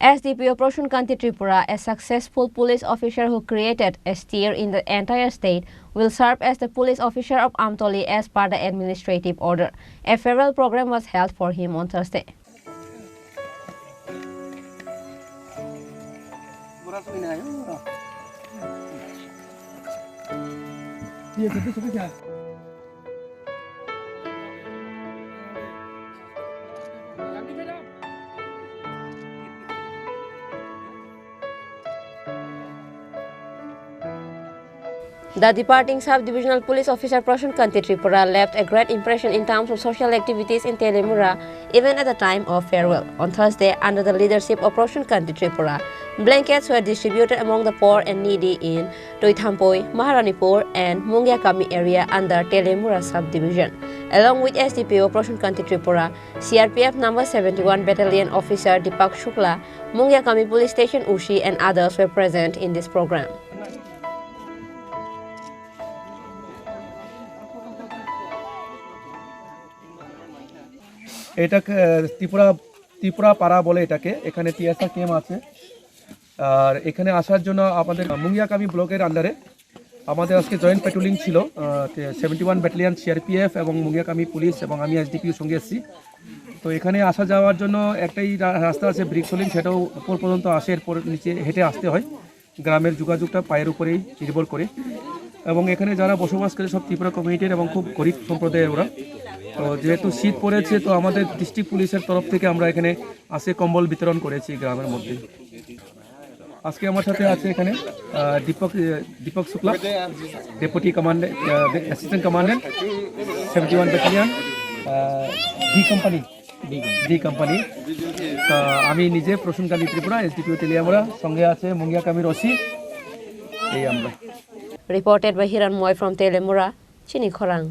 SDPO Prasunkanti Tripura, a successful police officer who created a stir in the entire state, will serve as the police officer of Amtali as per the administrative order. A farewell program was held for him on Thursday. The departing sub-divisional police officer Prasunkanti Tripura left a great impression in terms of social activities in Telemura, even at the time of farewell. On Thursday, under the leadership of Prasunkanti Tripura, blankets were distributed among the poor and needy in Toithampoi, Maharanipur, and Mungyakami area under Telemura sub-division. Along with SDPO Prasunkanti Tripura, CRPF No. 71 Battalion Officer Deepak Shukla, Mungyakami Police Station Ushi, and others were present in this program. এটা ত্রিপুরা পাড়া বলে এটাকে। এখানে TSR camp আছে। আর এখানে আসার জন্য আমাদের মুঙ্গিয়াকামি ব্লকের আন্ডারে আমাদের আজকে জয়েন্ট পেট্রোলিং ছিল 71 ব্যাটালিয়ন সিআরপিএফ এবং মুঙ্গিয়াকামি পুলিশ এবং আমি এসডিপিও সঙ্গে এসেছি। তো এখানে আসা যাওয়ার জন্য একটাই রাস্তা আছে ব্রিকসোলিং, সেটাও উপর পর্যন্ত আসে, এরপর নিচে হেঁটে আসতে হয়। গ্রামের যোগাযোগটা পায়ের উপরেই নির্ভর করে। এবং এখানে যারা বসবাস করে সব ত্রিপুরা কমিউনিটির এবং খুব গরিব সম্প্রদায়ের ওরা। তো যেহেতু শীত পড়েছে, তো আমাদের ডিস্ট্রিক্ট পুলিশের তরফ থেকে আমরা এখানে আসে কম্বল বিতরণ করেছি গ্রামের মধ্যে। আজকে আমার সাথে আছে এখানে Deepak Shukla, deputy commandant, assistant commandant 71 battalion D company. তা আমি নিজে প্রসূনকান্তি ত্রিপুরা, এসডিপিও তেলিয়ামুড়া, সঙ্গে আছে মুঙ্গিয়াকামি রশি, এই আমরা। Reported by Hiran Moy from Telemura, Chini Khorang.